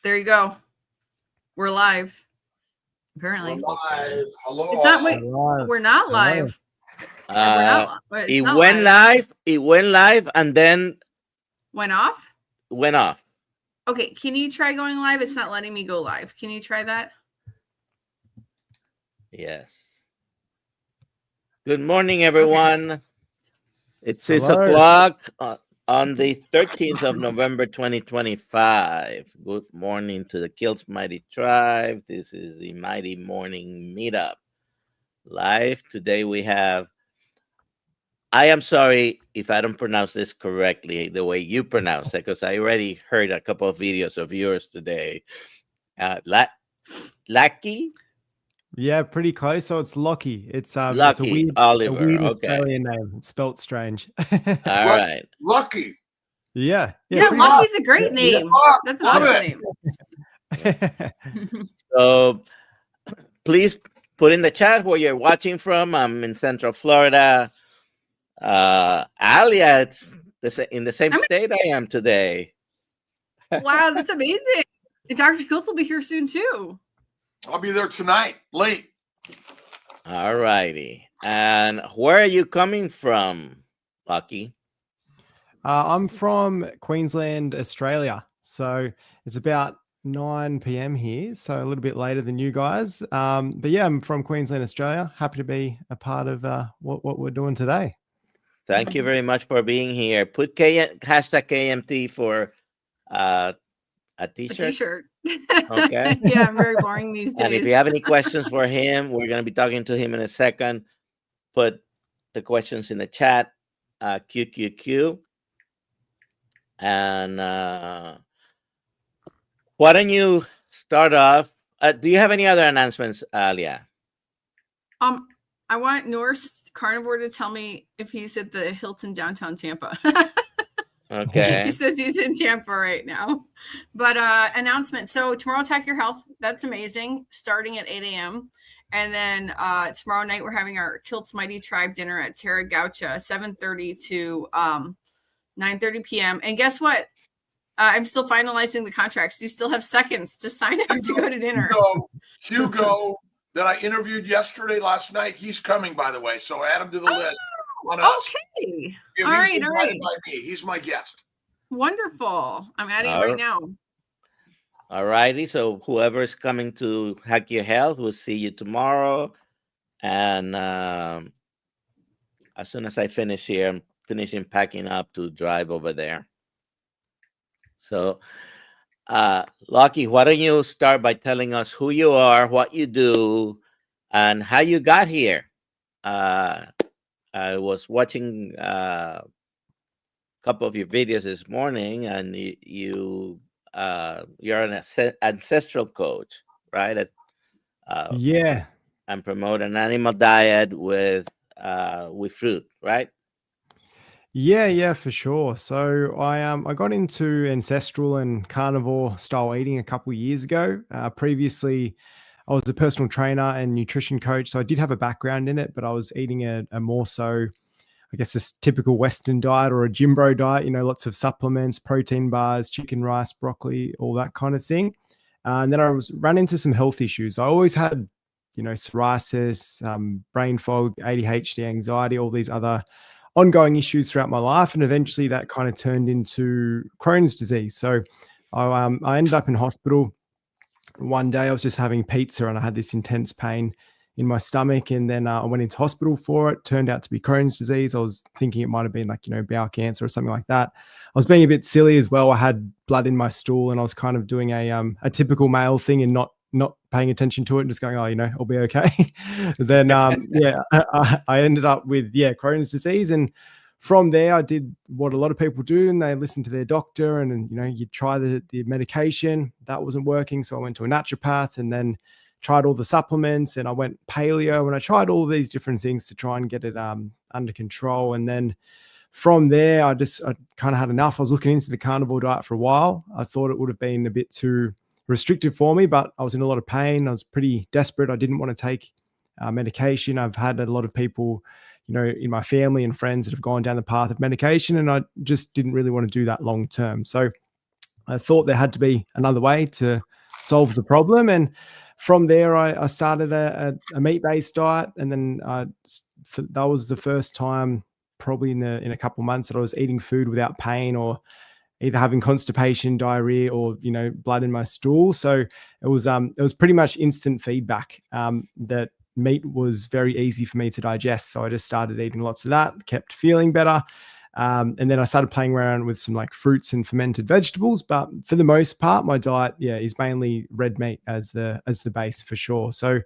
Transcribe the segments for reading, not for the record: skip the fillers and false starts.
There you go. We're live. Apparently. We're live. Hello. It's not. Wait, we're not live. We're not. It went live. It went live and then went off. Went off. Okay, can you try going live? It's not letting me go live. Can you try that? Yes. Good morning, everyone. Okay. It's 6 o'clock on the 13th of November, 2025. Good morning to the Kiltz Mighty Tribe. This is the Mighty Morning Meetup live. Today we have, I am sorry if I don't pronounce this correctly the way you pronounce it, because I already heard a couple of videos of yours today. Lachy? Yeah, pretty close. So it's Lachy. It's Lachy, it's a weird, Oliver. A weird Okay. Australian name. It's spelt strange. All right. Lachy. Yeah. Lachy's a great name. That's an awesome name. So please put in the chat where you're watching from. I'm in Central Florida. Alia, it's in the same state I am today. Wow, that's amazing. And Dr. Kiltz will be here soon too. I'll be there tonight, late. All righty. And where are you coming from, Lachy? I'm from Queensland, Australia. So it's about 9 p.m. here, so a little bit later than you guys. But yeah, I'm from Queensland, Australia. Happy to be a part of what we're doing today. Thank you very much for being here. Put hashtag KMT for a t-shirt. A t-shirt. Okay. Yeah, I'm very boring these days. And if you have any questions for him, we're going to be talking to him in a second. Put the questions in the chat. QQQ. And why don't you start off? Do you have any other announcements, Alia? I want Norse Carnivore to tell me if he's at the Hilton downtown Tampa. Okay. He says he's in Tampa right now. But announcement. So tomorrow's Hack Your Health. That's amazing. Starting at 8 a.m. And then tomorrow night we're having our Kiltz Mighty Tribe dinner at Terra Gaucha, 7:30 to 9:30 p.m. And guess what? I'm still finalizing the contracts. You still have seconds to sign up to go to dinner. Hugo, that I interviewed last night, he's coming, by the way. So add him to the list. Okay. Yeah, all right. By me. He's my guest. Wonderful. I'm adding it right now. All righty. So whoever is coming to Hack Your Health, we'll see you tomorrow. And as soon as I finish here, I'm finishing packing up to drive over there. So, Lachy, why don't you start by telling us who you are, what you do, and how you got here? I was watching a couple of your videos this morning, and you're an ancestral coach, right? Yeah. And promote an animal diet with fruit, right? Yeah, for sure. So I got into ancestral and carnivore style eating a couple of years ago. Previously, I was a personal trainer and nutrition coach, so I did have a background in it, but I was eating a more so, I guess, a typical Western diet or a gym bro diet, lots of supplements, protein bars, chicken, rice, broccoli, all that kind of thing. And then I ran into some health issues. I always had, psoriasis, brain fog, ADHD, anxiety, all these other ongoing issues throughout my life. And eventually that kind of turned into Crohn's disease. So I ended up in hospital. One day I was just having pizza and I had this intense pain in my stomach. And then I went into hospital for it. Turned out to be Crohn's disease. I was thinking it might've been bowel cancer or something like that. I was being a bit silly as well. I had blood in my stool and I was kind of doing a typical male thing and not paying attention to it and just going, I'll be okay. Then, I ended up with, Crohn's disease. And from there, I did what a lot of people do, and they listen to their doctor and you try the medication. That wasn't working. So I went to a naturopath and then tried all the supplements, and I went paleo, and I tried all these different things to try and get it under control. And then from there, I kind of had enough. I was looking into the carnivore diet for a while. I thought it would have been a bit too restrictive for me, but I was in a lot of pain. I was pretty desperate. I didn't want to take medication. I've had a lot of people, in my family and friends that have gone down the path of medication, and I just didn't really want to do that long term. So I thought there had to be another way to solve the problem. And from there, I started a meat-based diet. And then that was the first time probably in a couple of months that I was eating food without pain or either having constipation, diarrhea, or, blood in my stool. So it was pretty much instant feedback that meat was very easy for me to digest. So I just started eating lots of that, kept feeling better. And then I started playing around with some like fruits and fermented vegetables. But for the most part, my diet, is mainly red meat as the base for sure. So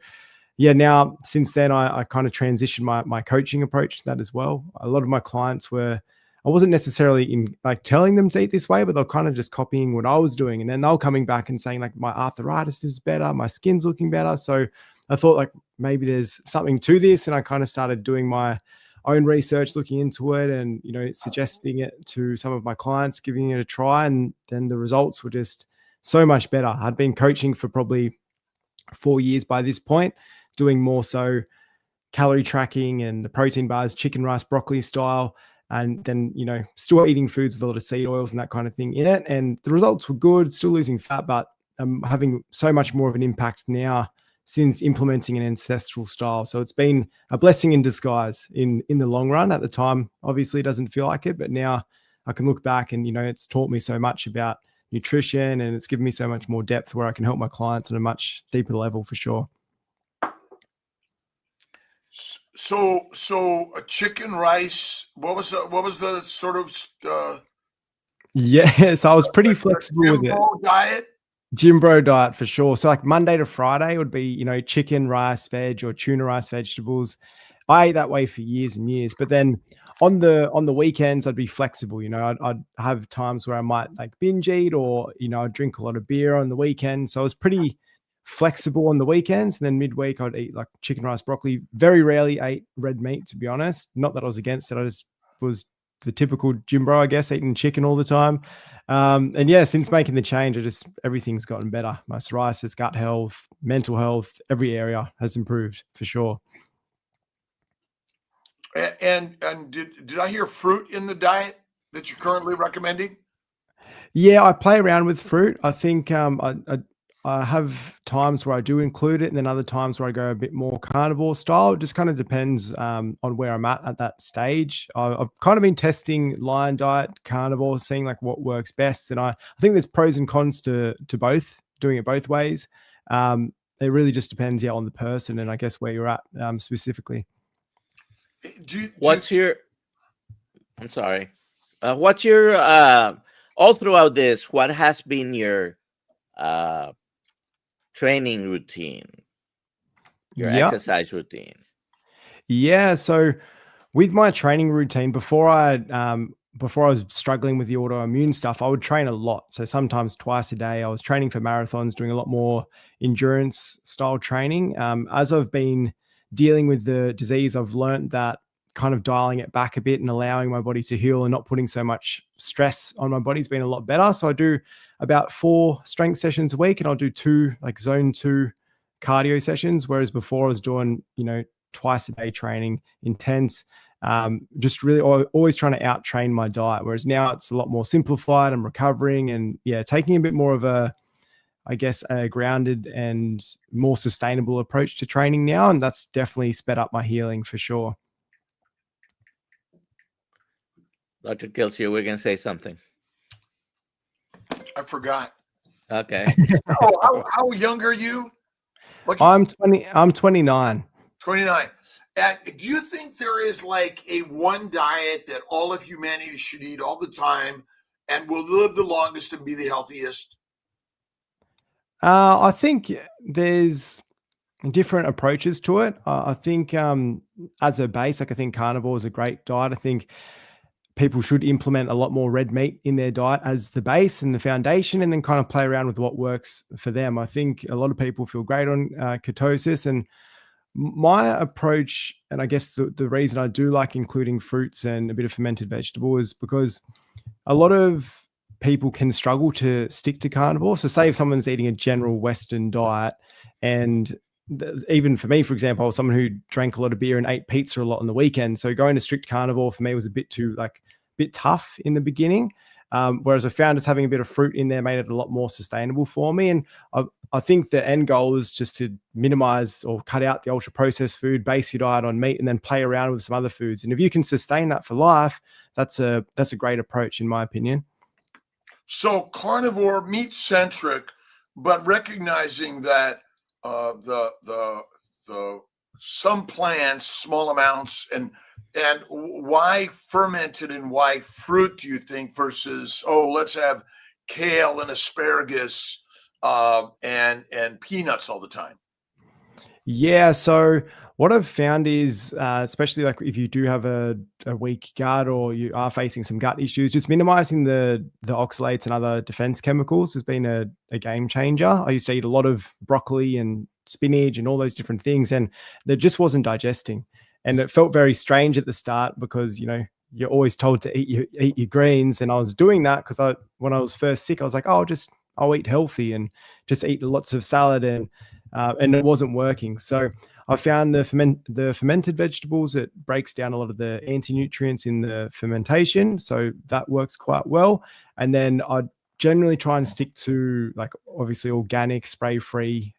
now since then, I kind of transitioned my coaching approach to that as well. A lot of my clients I wasn't necessarily telling them to eat this way, but they're kind of just copying what I was doing. And then they're coming back and saying like, my arthritis is better, my skin's looking better. So I thought like maybe there's something to this. And I kind of started doing my own research, looking into it and, suggesting it to some of my clients, giving it a try. And then the results were just so much better. I'd been coaching for probably 4 years by this point, doing more so calorie tracking and the protein bars, chicken, rice, broccoli style. And then, still eating foods with a lot of seed oils and that kind of thing in it. And the results were good, still losing fat, but I'm having so much more of an impact now since implementing an ancestral style. So it's been a blessing in disguise in the long run. At the time, obviously it doesn't feel like it, but now I can look back and, it's taught me so much about nutrition and it's given me so much more depth where I can help my clients on a much deeper level for sure. So a chicken, rice, what was the sort of so I was pretty flexible with it. Diet? Gym bro diet for sure. So like Monday to Friday would be, chicken, rice, veg, or tuna, rice, vegetables. I ate that way for years and years. But then on the weekends, I'd be flexible. I'd have times where I might like binge eat or, I'd drink a lot of beer on the weekend. So I was pretty flexible on the weekends. And then midweek, I'd eat like chicken, rice, broccoli. Very rarely ate red meat, to be honest. Not that I was against it. I just was the typical gym bro, I guess, eating chicken all the time. And since making the change, everything's gotten better. My psoriasis, gut health, mental health, every area has improved for sure. And did I hear fruit in the diet that you're currently recommending? Yeah, I play around with fruit. I think I have times where I do include it and then other times where I go a bit more carnivore style. It just kind of depends on where I'm at that stage. I've kind of been testing lion diet, carnivore, seeing like what works best. And I think there's pros and cons to both, doing it both ways. It really just depends on the person and I guess where you're at specifically. What's your all throughout this, what has been your training routine, your exercise routine? Yeah. So with my training routine, before I was struggling with the autoimmune stuff, I would train a lot. So sometimes twice a day, I was training for marathons, doing a lot more endurance style training. As I've been dealing with the disease, I've learned that kind of dialing it back a bit and allowing my body to heal and not putting so much stress on my body has been a lot better. So I do about 4 strength sessions a week and I'll do 2 like zone 2 cardio sessions. Whereas before I was doing, twice a day training, intense, just really always trying to out train my diet. Whereas now it's a lot more simplified. I'm recovering and taking a bit more of a grounded and more sustainable approach to training now. And that's definitely sped up my healing for sure. Dr. Kiltz, we're going to say something. I forgot. Okay. How young are you? I'm 20. I'm 29. 29. And do you think there is like a one diet that all of humanity should eat all the time and will live the longest and be the healthiest? I think there's different approaches to it. I think as a base, like I think carnivore is a great diet. I think people should implement a lot more red meat in their diet as the base and the foundation, and then kind of play around with what works for them. I think a lot of people feel great on ketosis, and my approach, and I guess the reason I do like including fruits and a bit of fermented vegetable is because a lot of people can struggle to stick to carnivore. So say if someone's eating a general Western diet, and even for me, for example, I was someone who drank a lot of beer and ate pizza a lot on the weekend. So going to strict carnivore for me was a bit tough in the beginning. Whereas I found just having a bit of fruit in there made it a lot more sustainable for me. And I think the end goal is just to minimize or cut out the ultra processed food, base your diet on meat, and then play around with some other foods. And if you can sustain that for life, that's a great approach, in my opinion. So carnivore, meat centric, but recognizing that the some plants, small amounts, and why fermented and why fruit do you think versus let's have kale and asparagus and peanuts all the time? Yeah, so what I've found is, especially like if you do have a weak gut or you are facing some gut issues, just minimizing the oxalates and other defense chemicals has been a game changer. I used to eat a lot of broccoli and spinach and all those different things, and they just wasn't digesting. And it felt very strange at the start because, you're always told to eat your greens. And I was doing that because when I was first sick, I was like, I'll eat healthy and just eat lots of salad, and it wasn't working. So I found the fermented vegetables, it breaks down a lot of the anti-nutrients in the fermentation. So that works quite well. And then I generally try and stick to, like, obviously organic, spray-free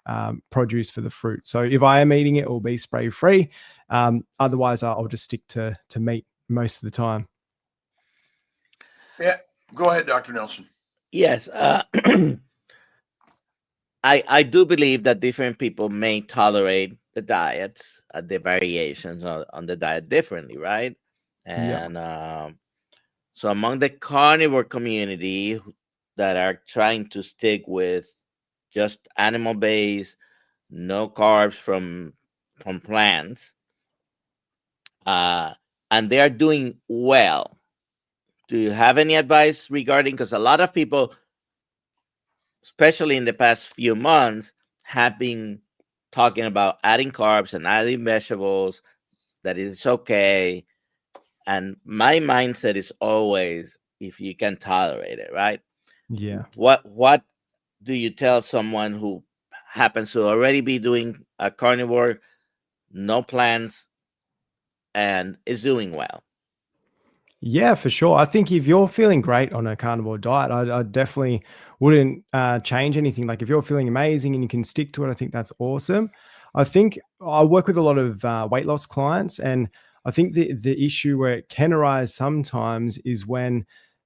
produce for the fruit. So if I am eating it, it will be spray-free. Otherwise, I'll just stick to meat most of the time. Yeah, go ahead, Dr. Nelson. Yes. I do believe that different people may tolerate the diets, the variations on the diet differently, right? And so among the carnivore community that are trying to stick with just animal-based, no carbs from plants, and they are doing well. Do you have any advice regarding, because a lot of people, especially in the past few months, have been talking about adding carbs and adding vegetables, that it's okay. And my mindset is always, if you can tolerate it, right? Yeah. What do you tell someone who happens to already be doing a carnivore, no plants, and is doing well? Yeah, for sure. I think if you're feeling great on a carnivore diet, I definitely wouldn't change anything. Like if you're feeling amazing and you can stick to it, I think that's awesome. I think I work with a lot of weight loss clients, and I think the issue where it can arise sometimes is when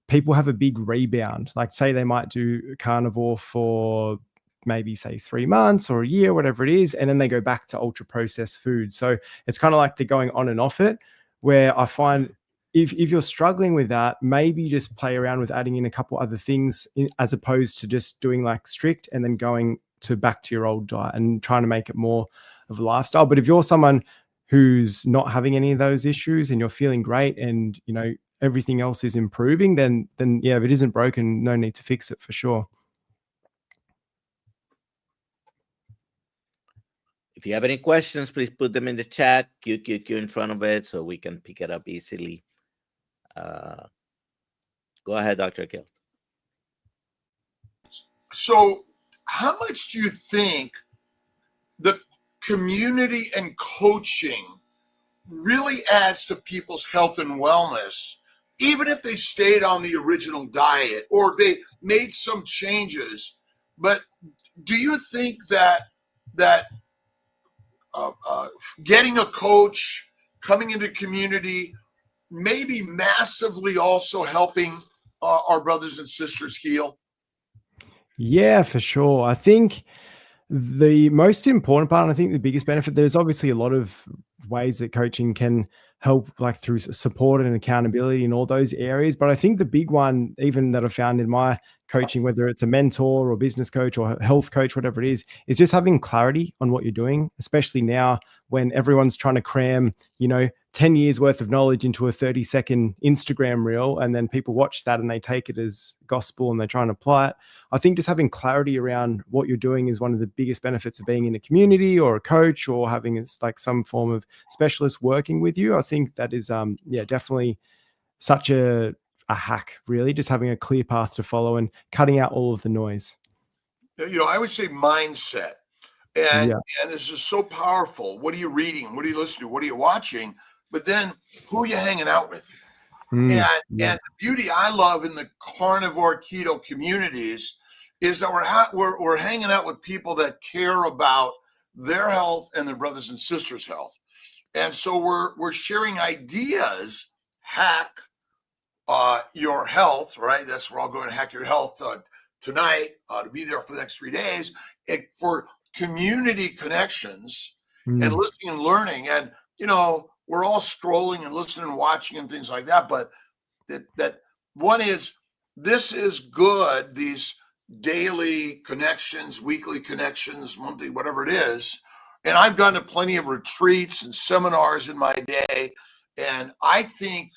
people have a big rebound. Like say they might do carnivore for maybe say 3 months or a year, whatever it is, and then they go back to ultra processed food. So it's kind of like they're going on and off it, where I find if you're struggling with that, maybe just play around with adding in a couple other things as opposed to just doing like strict and then going back to your old diet and trying to make it more of a lifestyle. But if you're someone who's not having any of those issues and you're feeling great and everything else is improving, then yeah, if it isn't broken, no need to fix it for sure. If you have any questions, please put them in the chat, Q in front of it, so we can pick it up easily. Go ahead, Dr. Kiltz. So how much do you think the community and coaching really adds to people's health and wellness, even if they stayed on the original diet or they made some changes? But do you think that getting a coach, coming into community, maybe massively also helping our brothers and sisters heal? Yeah, for sure. I think the most important part, and I think the biggest benefit, there's obviously a lot of ways that coaching can help, like through support and accountability in all those areas. But I think the big one, even that I found in my coaching, whether it's a mentor or business coach or health coach, whatever it is just having clarity on what you're doing, especially now when everyone's trying to cram, 10 years worth of knowledge into a 30-second Instagram reel, and then people watch that and they take it as gospel and they try and apply it. I think just having clarity around what you're doing is one of the biggest benefits of being in a community or a coach or having like some form of specialist working with you. I think that is, definitely such a hack, really, just having a clear path to follow and cutting out all of the noise. I would say mindset. And this is so powerful. What are you reading? What are you listening to? What are you watching? But then who are you hanging out with? And Yeah. the beauty I love in the carnivore keto communities is that we're hanging out with people that care about their health and their brothers and sisters' health. And so we're sharing ideas, hack your health, right? That's we're all going to hack your health tonight to be there for the next 3 days for community connections and listening and learning. And we're all scrolling and listening and watching and things like that. But that one is this is good. These daily connections, weekly connections, monthly, whatever it is. And I've gone to plenty of retreats and seminars in my day. And I think,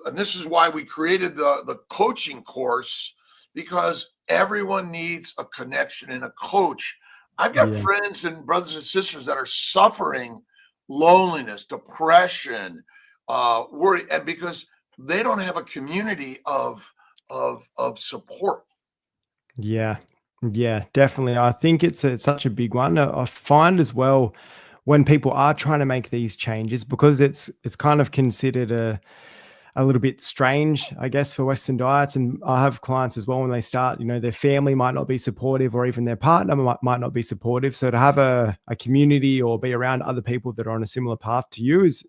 and this is why we created the coaching course, because everyone needs a connection and a coach. I've got friends and brothers and sisters that are suffering loneliness, depression, worry, and because they don't have a community of support. Yeah, definitely. I think it's such a big one. I find as well when people are trying to make these changes, because it's kind of considered a little bit strange, I guess, for Western diets. And I have clients as well when they start, their family might not be supportive, or even their partner might not be supportive. So to have a community or be around other people that are on a similar path to you is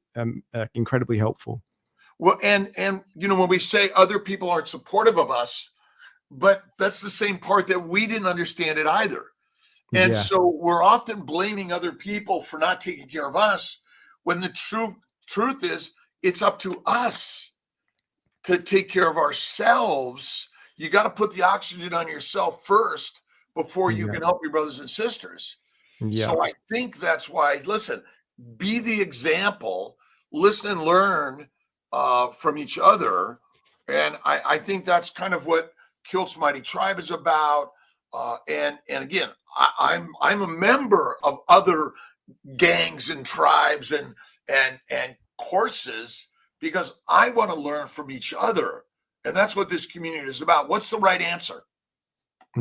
incredibly helpful. Well, and when we say other people aren't supportive of us, but that's the same part that we didn't understand it either. And so we're often blaming other people for not taking care of us, when the truth is it's up to us to take care of ourselves. You got to put the oxygen on yourself first before you can help your brothers and sisters. So I think that's why, listen, be the example, listen and learn from each other. And I think that's kind of what Kiltz Mighty Tribe is about. And again, I'm a member of other gangs and tribes and courses, because I want to learn from each other. And that's what this community is about. What's the right answer?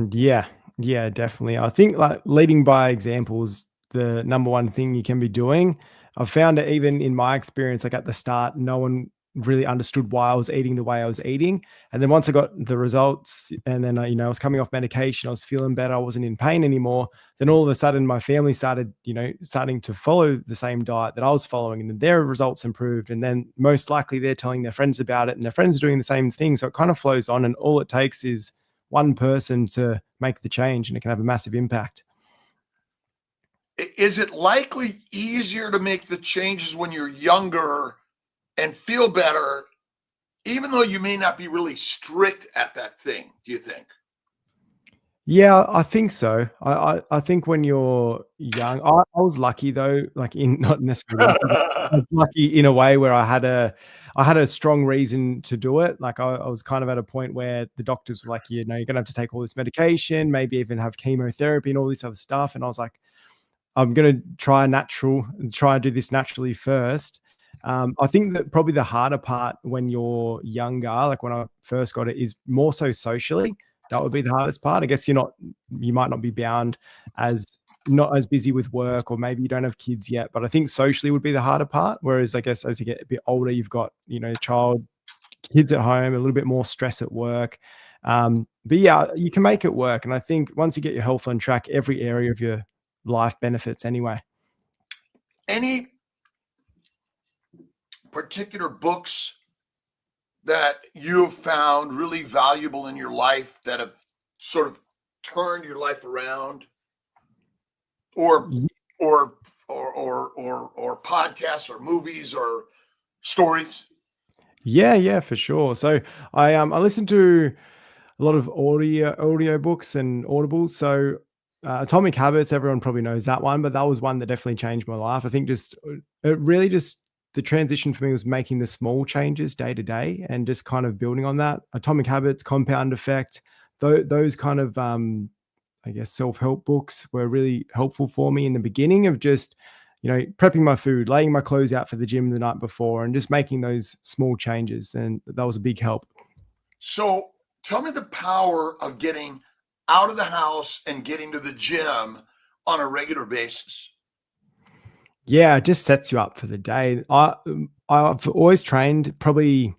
Yeah, definitely. I think like leading by example is the number one thing you can be doing. I've found that even in my experience, like at the start, no one really understood why I was eating the way I was eating. And then once I got the results, and then I was coming off medication, I was feeling better, I wasn't in pain anymore. Then all of a sudden my family started, starting to follow the same diet that I was following, and then their results improved. And then most likely they're telling their friends about it, and their friends are doing the same thing. So it kind of flows on, and all it takes is one person to make the change, and it can have a massive impact. Is it likely easier to make the changes when you're younger and feel better, even though you may not be really strict at that thing, do you think? Yeah, I think so. I think when you're young, I was lucky though, like not necessarily lucky, but I was lucky in a way where I had a strong reason to do it. Like I was kind of at a point where the doctors were like, you're going to have to take all this medication, maybe even have chemotherapy and all this other stuff. And I was like, I'm going to try to do this naturally first. I think that probably the harder part when you're younger, like when I first got it, is more so socially. That would be the hardest part. I guess you might not be bound not as busy with work, or maybe you don't have kids yet, but I think socially would be the harder part. Whereas I guess as you get a bit older, you've got, kids at home, a little bit more stress at work. But yeah, you can make it work. And I think once you get your health on track, every area of your life benefits anyway. Any particular books that you have found really valuable in your life that have sort of turned your life around, or podcasts or movies or stories? Yeah, for sure. So I listen to a lot of audio books and audibles. So Atomic Habits, everyone probably knows that one, but that was one that definitely changed my life. I think the transition for me was making the small changes day to day and just kind of building on that. Atomic Habits, Compound Effect, those kind of, I guess, self-help books were really helpful for me in the beginning of just, prepping my food, laying my clothes out for the gym the night before, and just making those small changes. And that was a big help. So tell me the power of getting out of the house and getting to the gym on a regular basis. Yeah, it just sets you up for the day. I've always trained probably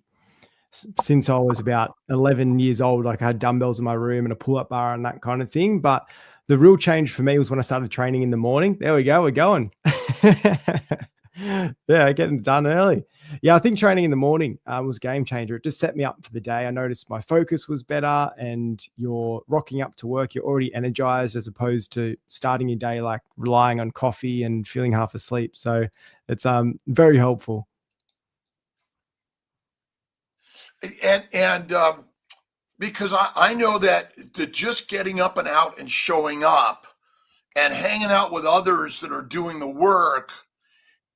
since I was about 11 years old. Like I had dumbbells in my room and a pull-up bar and that kind of thing. But the real change for me was when I started training in the morning. There we go. We're going. Yeah, getting it done early. Yeah, I think training in the morning was a game changer. It just set me up for the day. I noticed my focus was better, and you're rocking up to work. You're already energized as opposed to starting your day like relying on coffee and feeling half asleep. So it's very helpful. And because I know that just getting up and out and showing up and hanging out with others that are doing the work,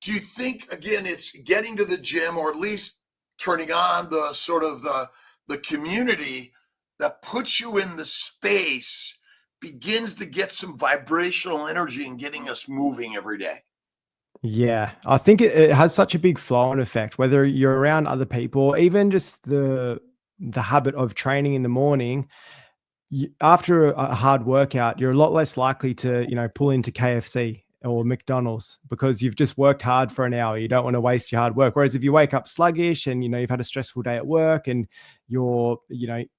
do you think, again, it's getting to the gym, or at least turning on the sort of the community that puts you in the space, begins to get some vibrational energy and getting us moving every day? Yeah, I think it has such a big flow-on effect, whether you're around other people, or even just the habit of training in the morning. After a hard workout, you're a lot less likely to, pull into KFC or McDonald's because you've just worked hard for an hour. You don't want to waste your hard work. Whereas if you wake up sluggish and, you've had a stressful day at work and you're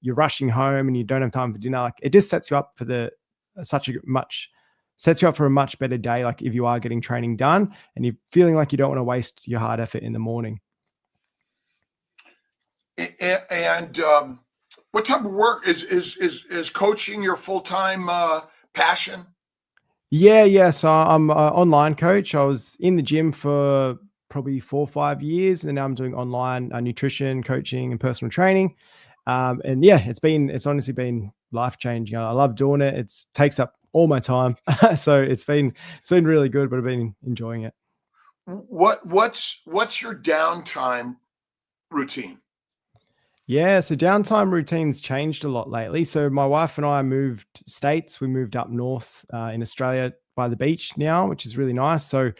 rushing home and you don't have time for dinner, like it just sets you up for sets you up for a much better day. Like if you are getting training done and you're feeling like you don't want to waste your hard effort in the morning. And what type of work is coaching your full-time passion? Yeah. So I'm an online coach. I was in the gym for probably 4 or 5 years, and now I'm doing online nutrition coaching and personal training. And yeah, it's honestly been life-changing. I love doing it. It takes up all my time. So it's been really good, but I've been enjoying it. What's your downtime routine? Yeah, so downtime routines changed a lot lately. So my wife and I moved states. We moved up north in Australia by the beach now, which is really nice. So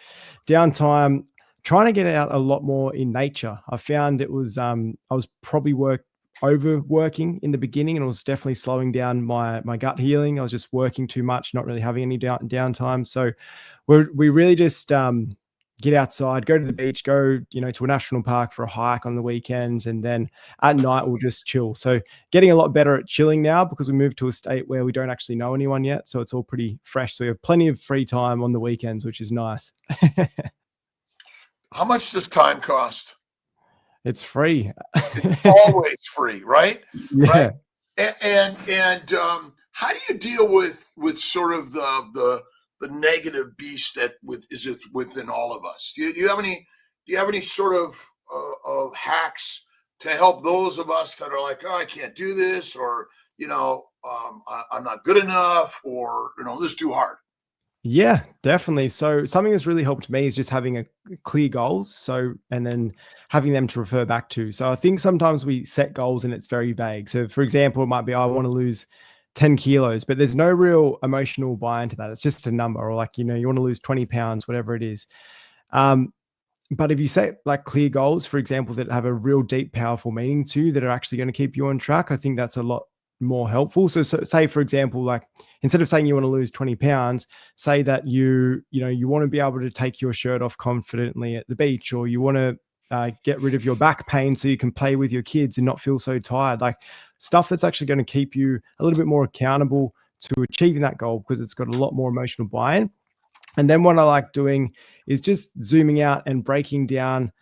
downtime, trying to get out a lot more in nature. I found it was I was probably overworking in the beginning, and it was definitely slowing down my gut healing. I was just working too much, not really having any downtime. So we really just get outside, go to the beach, go, to a national park for a hike on the weekends. And then at night we'll just chill. So getting a lot better at chilling now because we moved to a state where we don't actually know anyone yet. So it's all pretty fresh. So we have plenty of free time on the weekends, which is nice. How much does time cost? It's free. It's always free, right? Yeah. Right? And how do you deal with sort of the negative beast that is within all of us? Do you have any sort of hacks to help those of us that are like, oh, I can't do this, or I'm not good enough, or this is too hard? Yeah, definitely. So something that's really helped me is just having a clear goals. So, and then having them to refer back to. So I think sometimes we set goals and it's very vague. So for example, it might be, I want to lose 10 kilos, but there's no real emotional buy into that. It's just a number, or like, you want to lose 20 pounds, whatever it is. But if you set like clear goals, for example, that have a real deep, powerful meaning to you, that are actually going to keep you on track, I think that's a lot more helpful. So say, for example, like instead of saying you want to lose 20 pounds, say that you want to be able to take your shirt off confidently at the beach, or you want to get rid of your back pain so you can play with your kids and not feel so tired. Like stuff that's actually going to keep you a little bit more accountable to achieving that goal, because it's got a lot more emotional buy-in. And then what I like doing is just zooming out and breaking down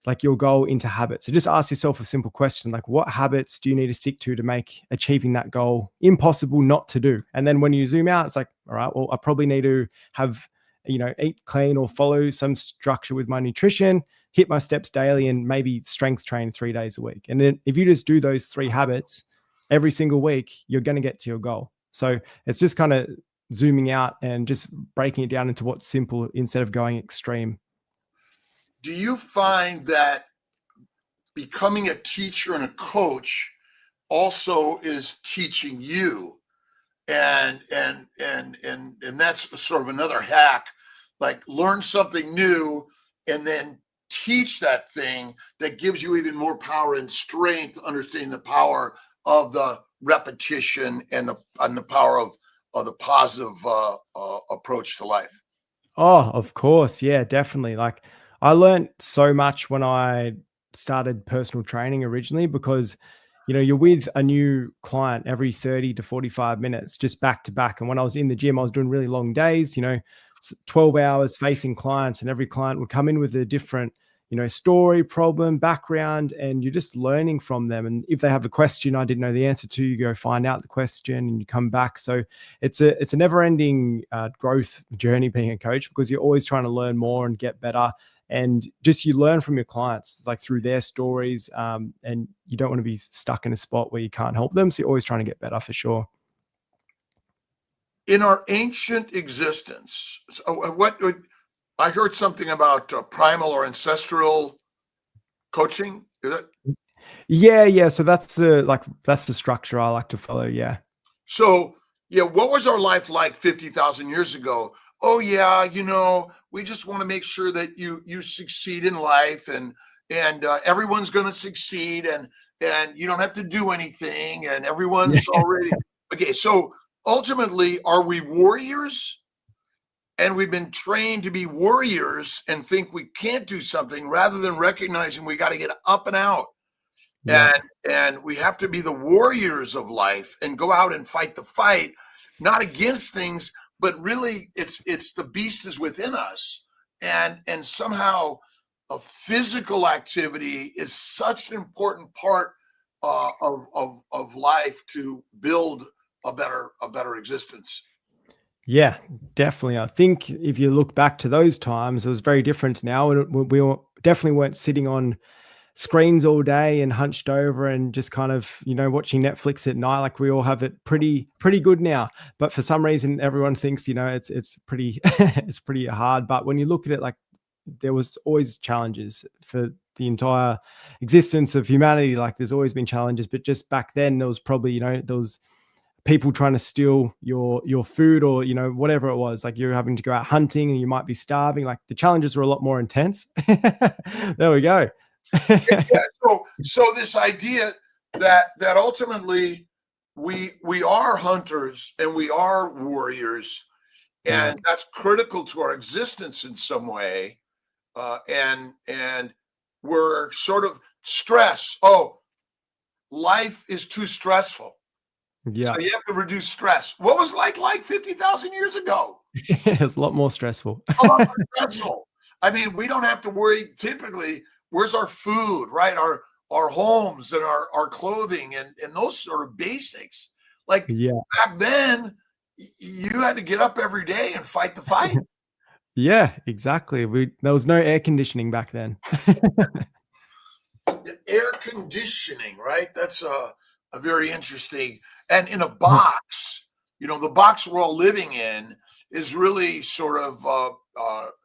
like your goal into habits. So just ask yourself a simple question, like what habits do you need to stick to make achieving that goal impossible not to do? And then when you zoom out, it's like, all right, well, I probably need to have, eat clean or follow some structure with my nutrition, hit my steps daily, and maybe strength train 3 days a week. And then if you just do those 3 habits every single week, you're going to get to your goal. So it's just kind of zooming out and just breaking it down into what's simple instead of going extreme. Do you find that becoming a teacher and a coach also is teaching you, and that's sort of another hack, like learn something new and then teach that thing that gives you even more power and strength, understanding the power of the repetition and the power of the positive approach to life? Oh, of course. Yeah, definitely. Like I learned so much when I started personal training originally because, you're with a new client every 30 to 45 minutes, just back to back. And when I was in the gym, I was doing really long days, 12 hours facing clients, and every client would come in with a different, story, problem, background, and you're just learning from them. And if they have a question I didn't know the answer to, you go find out the question and you come back. So it's a never ending growth journey being a coach, because you're always trying to learn more and get better. And just you learn from your clients, like through their stories, and you don't want to be stuck in a spot where you can't help them. So you're always trying to get better for sure. In our ancient existence, I heard something about primal or ancestral coaching. Is that? Yeah. So that's the structure I like to follow. Yeah. So what was our life like 50,000 years ago? Oh yeah, we just want to make sure that you succeed in life, and everyone's going to succeed, and you don't have to do anything, and everyone's already okay. So ultimately, are we warriors? And we've been trained to be warriors and think we can't do something, rather than recognizing we got to get up and out. Yeah. And we have to be the warriors of life and go out and fight the fight, not against things, but really it's the beast is within us. And somehow a physical activity is such an important part of life to build a better existence. Yeah, definitely. I think if you look back to those times, it was very different now. We definitely weren't sitting on screens all day and hunched over and just kind of, watching Netflix at night. Like we all have it pretty good now. But for some reason, everyone thinks, it's pretty, it's pretty hard. But when you look at it, like there was always challenges for the entire existence of humanity. Like there's always been challenges, but just back then there was probably, there was people trying to steal your food, or whatever it was. Like you're having to go out hunting and you might be starving. Like the challenges were a lot more intense. There we go. So this idea that ultimately we are hunters and we are warriors, and that's critical to our existence in some way, and we're sort of stress. Oh, life is too stressful. Yeah. So you have to reduce stress. What was like 50,000 years ago? It's a lot more stressful. A lot more stressful. I mean, we don't have to worry typically. Where's our food, right? Our homes and our clothing and those sort of basics. Like back then, you had to get up every day and fight the fight. Yeah, exactly. There was no air conditioning back then. Air conditioning, right? That's a very interesting. And in a box, the box we're all living in is really sort of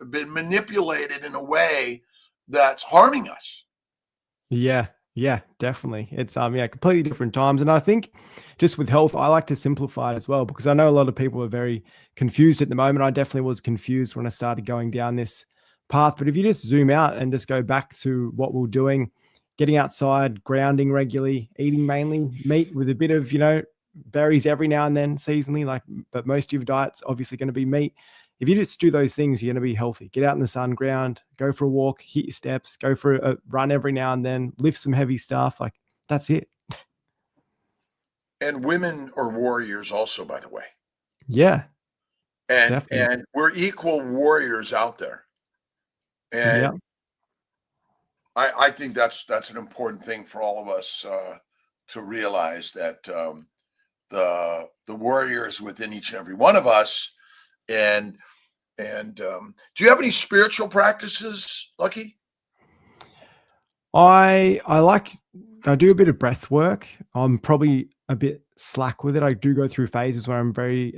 been manipulated in a way that's harming us. Yeah, definitely. It's completely different times. And I think just with health, I like to simplify it as well, because I know a lot of people are very confused at the moment. I definitely was confused when I started going down this path. But if you just zoom out and just go back to what we're doing, getting outside, grounding regularly, eating mainly meat with a bit of, berries every now and then seasonally, but most of your diet's obviously going to be meat. If you just do those things, you're going to be healthy. Get out in the sun, ground, go for a walk, hit your steps, go for a run every now and then, lift some heavy stuff. Like that's it. And women are warriors also, by the way. Yeah. And definitely. And we're equal warriors out there. And I think that's an important thing for all of us to realize, that the warriors within each and every one of us. And do you have any spiritual practices, Lachy? I do a bit of breath work. I'm probably a bit slack with it. I do go through phases where I'm very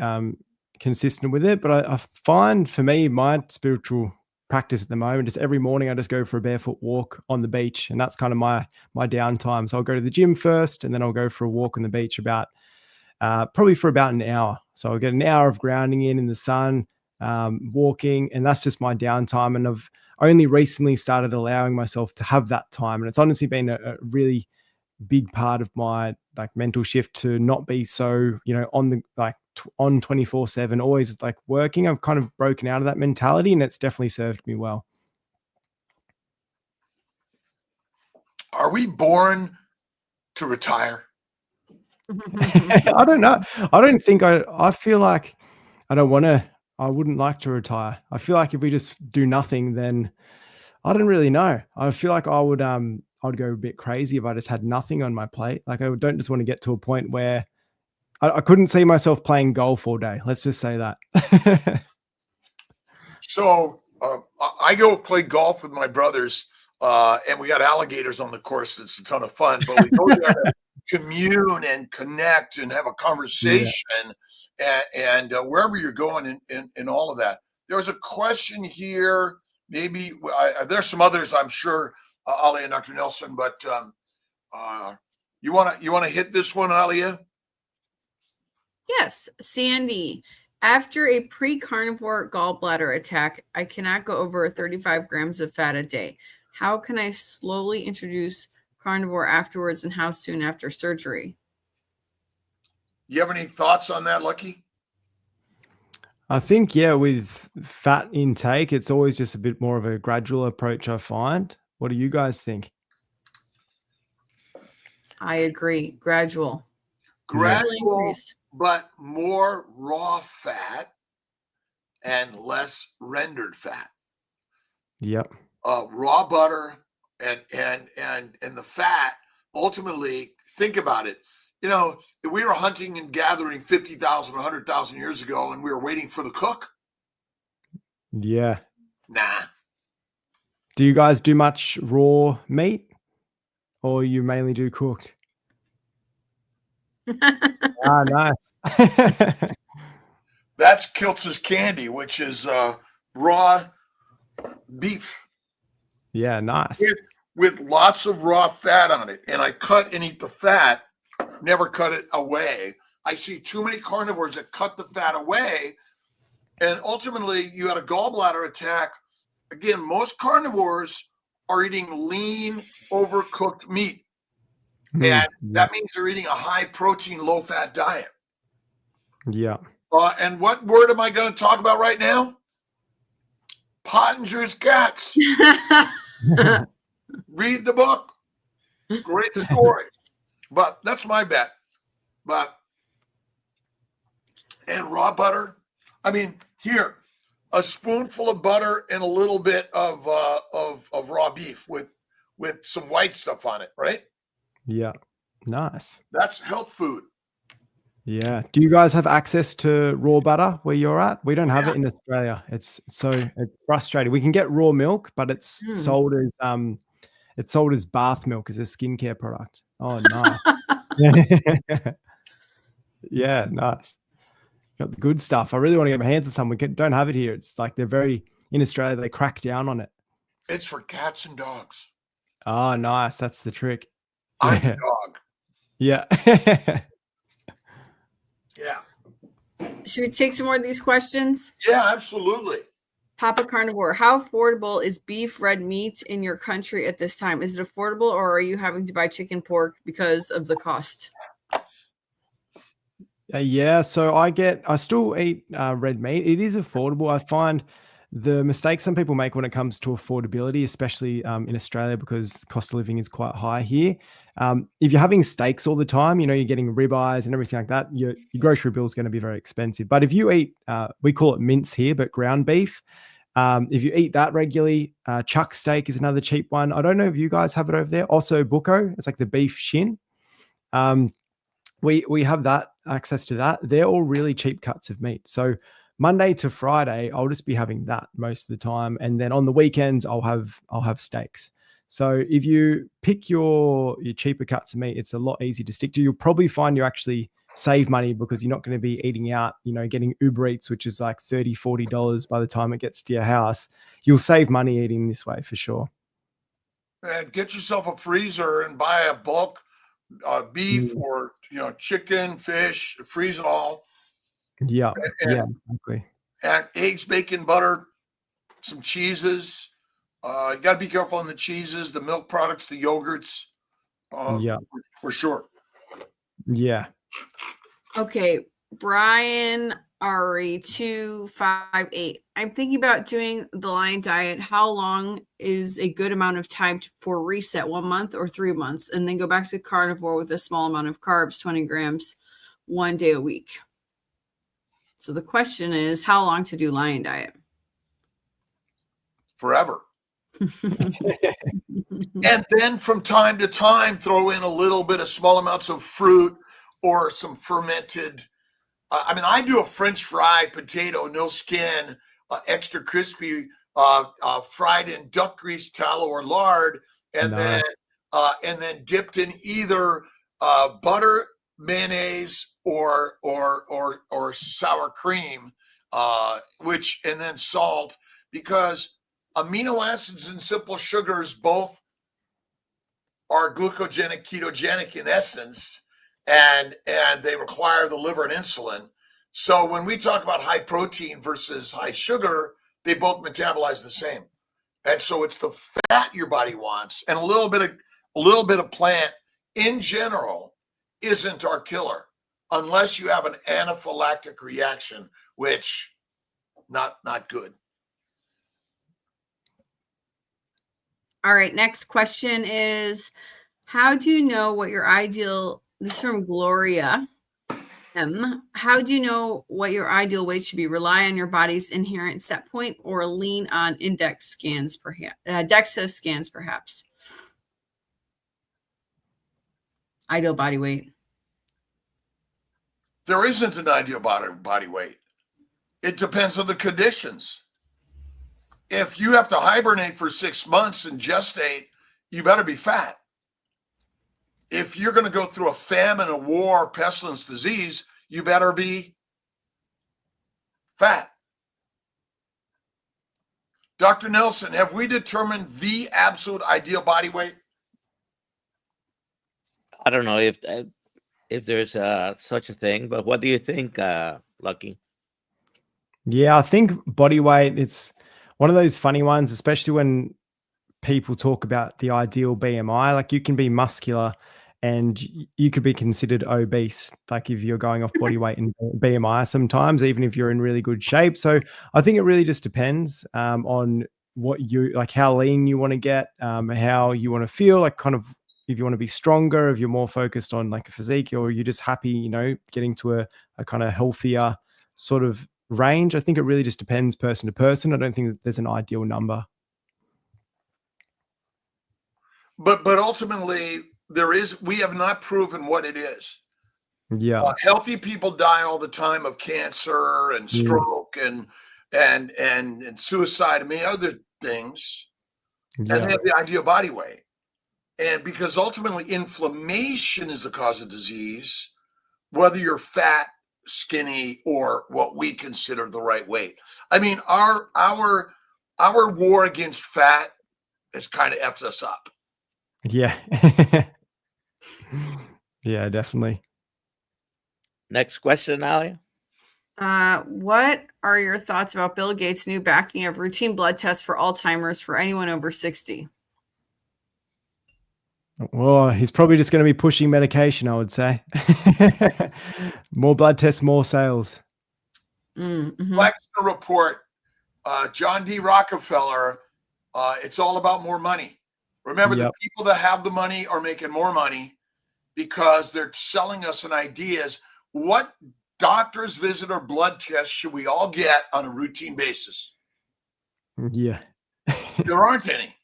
consistent with it, but I find for me, my spiritual practice at the moment is every morning I just go for a barefoot walk on the beach, and that's kind of my downtime. So I'll go to the gym first, and then I'll go for a walk on the beach probably for about an hour. So I'll get an hour of grounding in the sun, walking, and that's just my downtime. And I've only recently started allowing myself to have that time, and it's honestly been a really big part of my mental shift to not be so on the on 24/7, always working. I've kind of broken out of that mentality, and it's definitely served me well. Are we born to retire? I don't know. I don't think I feel like I don't want to. I wouldn't like to retire. I feel like if we just do nothing, then I don't really know. I feel like I'd go a bit crazy if I just had nothing on my plate. Like I don't just want to get to a point where I couldn't see myself playing golf all day. Let's just say that. So I go play golf with my brothers, and we got alligators on the course. It's a ton of fun, but we go there to commune and connect and have a conversation, and wherever you're going in all of that. There was a question here. Maybe there's some others, I'm sure, Alia and Dr. Nelson, but you want to hit this one, Alia? Yes, Sandy. After a pre-carnivore gallbladder attack, I cannot go over 35 grams of fat a day. How can I slowly introduce carnivore afterwards, and how soon after surgery? You have any thoughts on that, Lachy? I think, with fat intake, it's always just a bit more of a gradual approach, I find. What do you guys think? I agree. Gradual increase. But more raw fat and less rendered fat. Yep. Raw butter and the fat. Ultimately, think about it. You know, if we were hunting and gathering 50,000, 100,000 years ago, and we were waiting for the cook. Yeah. Nah. Do you guys do much raw meat, or you mainly do cooked? Nice. That's Kiltz's candy, which is raw beef. Yeah, nice. With lots of raw fat on it. And I cut and eat the fat, never cut it away. I see too many carnivores that cut the fat away. And ultimately, you had a gallbladder attack. Again, most carnivores are eating lean, overcooked meat. And that means they're eating a high protein, low fat diet. Yeah. And what word am I going to talk about right now? Pottinger's cats. Read the book. Great story. But that's my bet. And raw butter. I mean, here, a spoonful of butter and a little bit of raw beef with some white stuff on it, right? Yeah. Nice. That's health food. Yeah. Do you guys have access to raw butter where you're at? We don't have it in Australia. It's frustrating. We can get raw milk, but it's sold as bath milk, as a skincare product. Oh, nice. Yeah, nice. Got the good stuff. I really want to get my hands on some. We don't have it here. It's like in Australia, they crack down on it. It's for cats and dogs. Oh, nice. That's the trick. I'm the dog. Yeah. Yeah. Should we take some more of these questions? Yeah, absolutely. Papa Carnivore, how affordable is beef red meat in your country at this time? Is it affordable, or are you having to buy chicken pork because of the cost? Yeah, so I still eat red meat. It is affordable. I find the mistake some people make when it comes to affordability, especially in Australia, because the cost of living is quite high here. If you're having steaks all the time, you're getting ribeyes and everything like that, your grocery bill is going to be very expensive. But if you eat, we call it mince here, but ground beef, if you eat that regularly, chuck steak is another cheap one. I don't know if you guys have it over there. Also bucco, it's like the beef shin. We have that access to that. They're all really cheap cuts of meat. So Monday to Friday, I'll just be having that most of the time, and then on the weekends, I'll have steaks. So if you pick your cheaper cuts of meat, it's a lot easier to stick to. You'll probably find you actually save money because you're not going to be eating out, getting Uber Eats, which is like $30, $40 by the time it gets to your house. You'll save money eating this way for sure. And get yourself a freezer and buy a bulk beef or chicken, fish, freeze it all. Yeah, exactly. And eggs, bacon, butter, some cheeses. You got to be careful on the cheeses, the milk products, the yogurts. For sure. Yeah. Okay, Brian RE258. I'm thinking about doing the Lion diet. How long is a good amount of time for reset? 1 month or 3 months? And then go back to carnivore with a small amount of carbs, 20 grams, 1 day a week. So the question is, how long to do Lion diet? Forever. And then from time to time, throw in a little bit of small amounts of fruit or some fermented. I do a French fried potato, no skin, extra crispy, fried in duck grease, tallow, or lard, and then dipped in either butter, mayonnaise, or sour cream, and then salt, because amino acids and simple sugars both are glucogenic, ketogenic in essence, and they require the liver and insulin. So when we talk about high protein versus high sugar, they both metabolize the same. And so it's the fat your body wants, and a little bit of plant in general isn't our killer, unless you have an anaphylactic reaction, which not good. All right, next question is, how do you know what your ideal, this is from Gloria M. How do you know what your ideal weight should be? Rely on your body's inherent set point or lean on DEXA scans, perhaps? Ideal body weight. There isn't an ideal body weight. It depends on the conditions. If you have to hibernate for 6 months and gestate, you better be fat. If you're going to go through a famine, a war, pestilence, disease, you better be fat. Dr. Nelson, have we determined the absolute ideal body weight? I don't know if there's such a thing, but what do you think, Lucky? Yeah, I think body weight, it's one of those funny ones, especially when people talk about the ideal BMI. Like, you can be muscular and you could be considered obese, like if you're going off body weight and BMI sometimes, even if you're in really good shape. So I think it really just depends on what you like, how lean you want to get, how you want to feel, like kind of if you want to be stronger, if you're more focused on like a physique, or you're just happy, getting to a kind of healthier sort of range. I think it really just depends person to person. I don't think that there's an ideal number. But ultimately, we have not proven what it is. Yeah. Healthy people die all the time of cancer and stroke and suicide and many other things. Yeah. And they have the ideal body weight. And because ultimately inflammation is the cause of disease, whether you're fat, skinny, or what we consider the right weight. I mean, our war against fat has kind of effed us up. Yeah. Yeah, definitely. Next question, Alia. What are your thoughts about Bill Gates' new backing of routine blood tests for Alzheimer's for anyone over 60? Well, he's probably just going to be pushing medication, I would say. More blood tests, more sales. Mm-hmm. Flexner report, John D. Rockefeller, it's all about more money. Remember, the people that have the money are making more money because they're selling us an ideas. What doctor's visit or blood test should we all get on a routine basis? Yeah. There aren't any.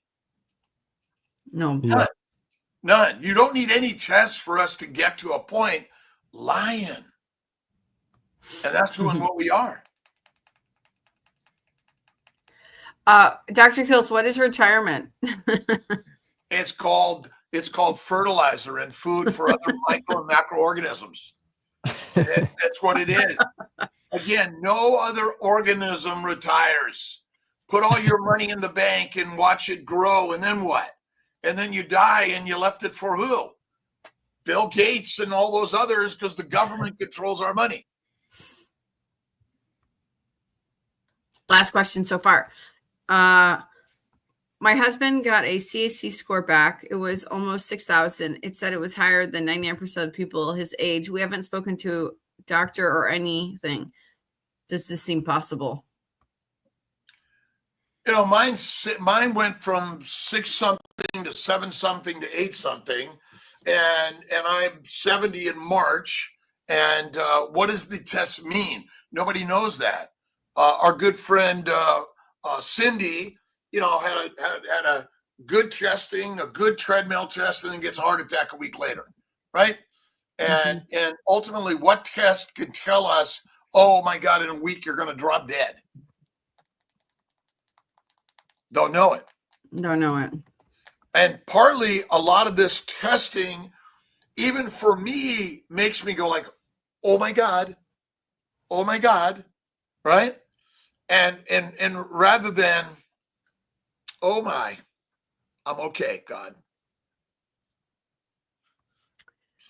No. Yeah. None. You don't need any tests for us to get to a point. Lion. And that's doing what we are. Dr. Kiltz, what is retirement? It's called fertilizer and food for other micro and macroorganisms. That's what it is. Again, no other organism retires. Put all your money in the bank and watch it grow, and then what? And then you die, and you left it for who? Bill Gates and all those others, because the government controls our money. Last question so far. My husband got a CAC score back. It was almost 6,000. It said it was higher than 99% of people his age. We haven't spoken to a doctor or anything. does this seem possible? You know, mine went from 6 something to 7 something to 8 something, and I'm 70 in March. And what does the test mean? Nobody knows that. Our good friend Cindy, you know, had a good testing, a good treadmill test, and then gets a heart attack a week later, right? And ultimately, what test can tell us, oh my God, in a week you're going to drop dead? Don't know it. Don't know it. And partly a lot of this testing, even for me, makes me go like, oh my God, right? And rather than, oh my, I'm okay, God.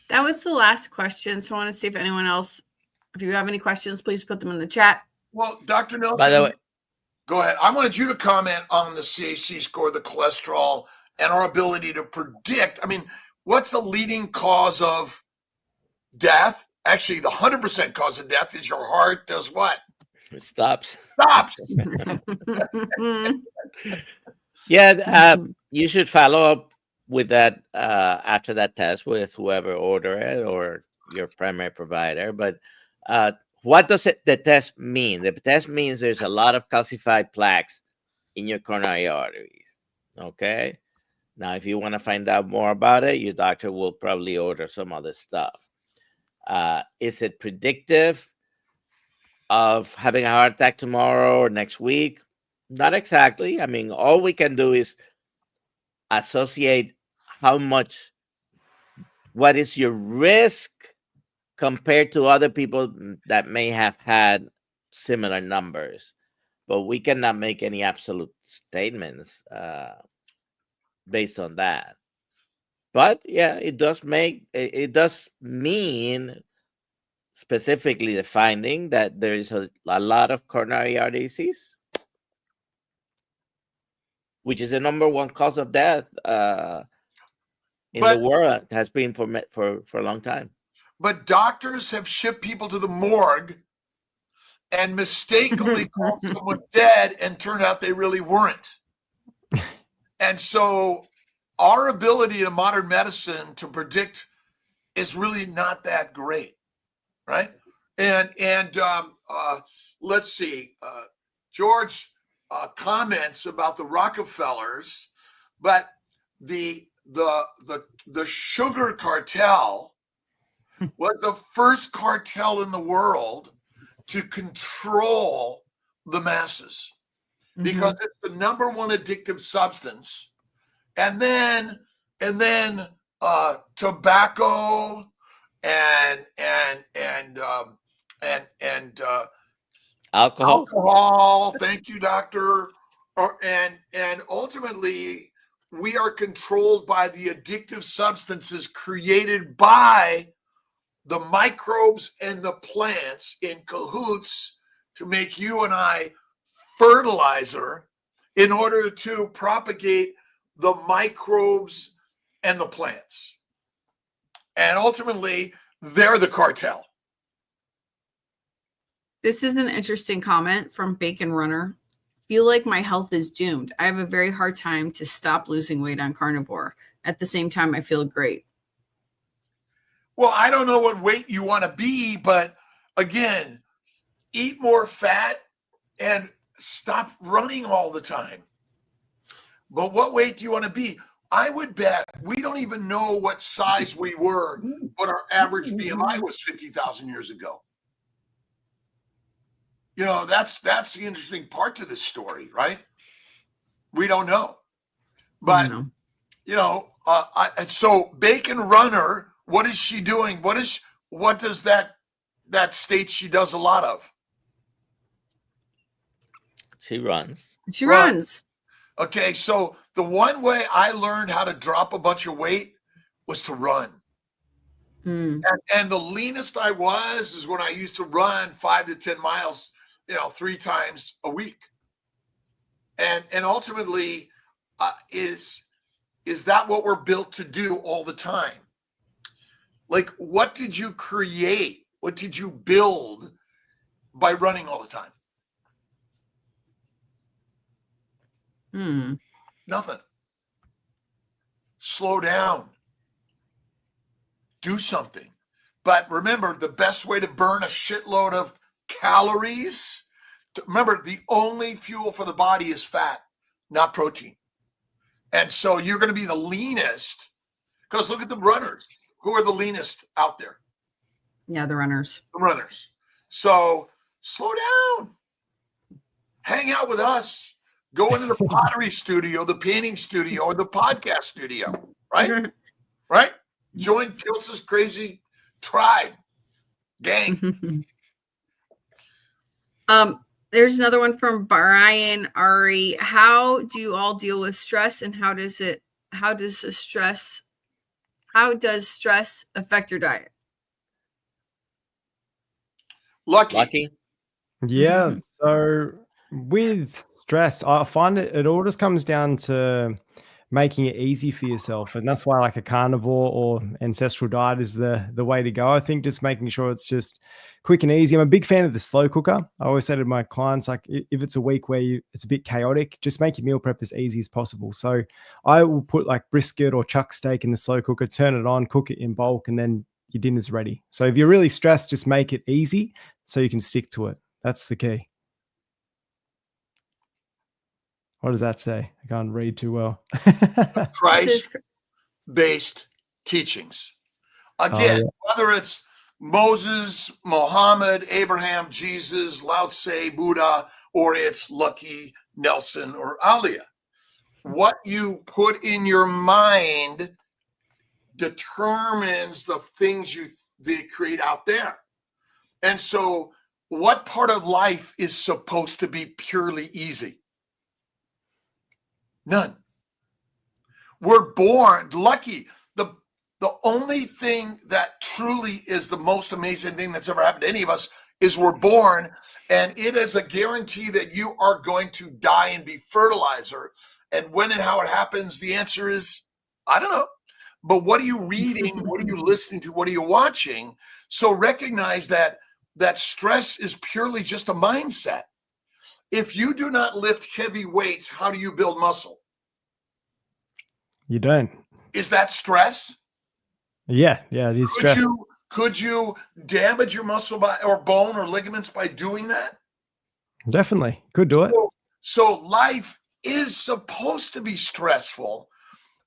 That was the last question. So I want to see if anyone else, if you have any questions, please put them in the chat. Well, Dr. Nelson, By the way, go ahead. I wanted you to comment on the CAC score, the cholesterol, and our ability to predict. I mean, what's the leading cause of death? Actually, the 100% cause of death is your heart does what? it stops. Stops. Yeah, you should follow up with that after that test with whoever ordered it or your primary provider. But what does the test mean? The test means there's a lot of calcified plaques in your coronary arteries. Okay. Now, if you want to find out more about it, your doctor will probably order some other stuff. Is it predictive of having a heart attack tomorrow or next week? Not exactly. I mean, all we can do is associate what is your risk compared to other people that may have had similar numbers, but we cannot make any absolute statements based on that. But yeah, it does mean specifically the finding that there is a lot of coronary artery disease, which is the number one cause of death in the world. It has been for a long time. But doctors have shipped people to the morgue and mistakenly called someone dead, and turned out they really weren't. And so our ability in modern medicine to predict is really not that great, right? And let's see, George comments about the Rockefellers, but the sugar cartel was the first cartel in the world to control the masses, because it's the number one addictive substance, and then tobacco and alcohol. Thank you, doctor. And ultimately, we are controlled by the addictive substances created by the microbes and the plants in cahoots to make you and I fertilizer in order to propagate the microbes and the plants. And ultimately, they're the cartel. This is an interesting comment from Bacon Runner. Feel like my health is doomed. I have a very hard time to stop losing weight on carnivore. At the same time, I feel great. Well, I don't know what weight you want to be, but again, eat more fat and stop running all the time. But what weight do you want to be? I would bet we don't even know what size we were, but our average BMI was 50,000 years ago. You know, that's the interesting part to this story, right? We don't know. But, you know, so Bacon Runner, what is she doing? What does that state she does a lot of? She runs. She runs. Okay, so the one way I learned how to drop a bunch of weight was to run. And the leanest I was is when I used to run 5 to 10 miles, 3 times a week. And ultimately, is that what we're built to do all the time? Like, what did you create? What did you build by running all the time? Nothing. Slow down. Do something. But remember, the best way to burn a shitload of calories, remember, the only fuel for the body is fat, not protein. And so you're going to be the leanest, because look at the runners. Who are the leanest out there? Yeah, the runners. The runners. So slow down. Hang out with us. Go into the pottery studio, the painting studio, or the podcast studio, right? Right? Join Kiltz's crazy tribe, gang. There's another one from Brian Ari. How do you all deal with stress, and how does stress affect your diet? Lachy. Yeah. So with stress, I find it all just comes down to making it easy for yourself. And that's why like a carnivore or ancestral diet is the way to go. I think just making sure it's just quick and easy. I'm a big fan of the slow cooker. I always say to my clients, like if it's a week where it's a bit chaotic, just make your meal prep as easy as possible. So I will put like brisket or chuck steak in the slow cooker, turn it on, cook it in bulk, and then your dinner's ready. So if you're really stressed, just make it easy so you can stick to it. That's the key. What does that say? I can't read too well. Christ-based teachings. Again, whether it's Moses, Muhammad, Abraham, Jesus, Lao Tse, Buddha, or it's Lachy, Nelson, or Alia. What you put in your mind determines the things they create out there. And so what part of life is supposed to be purely easy? None. We're born lucky. The only thing that truly is the most amazing thing that's ever happened to any of us is we're born, and it is a guarantee that you are going to die and be fertilizer. And when and how it happens, the answer is, I don't know. But what are you reading? What are you listening to? What are you watching? So recognize that stress is purely just a mindset. If you do not lift heavy weights, how do you build muscle? You don't. Is that stress? Yeah, it is stress. Could you damage your muscle or bone or ligaments by doing that? Definitely. Could do it. So life is supposed to be stressful,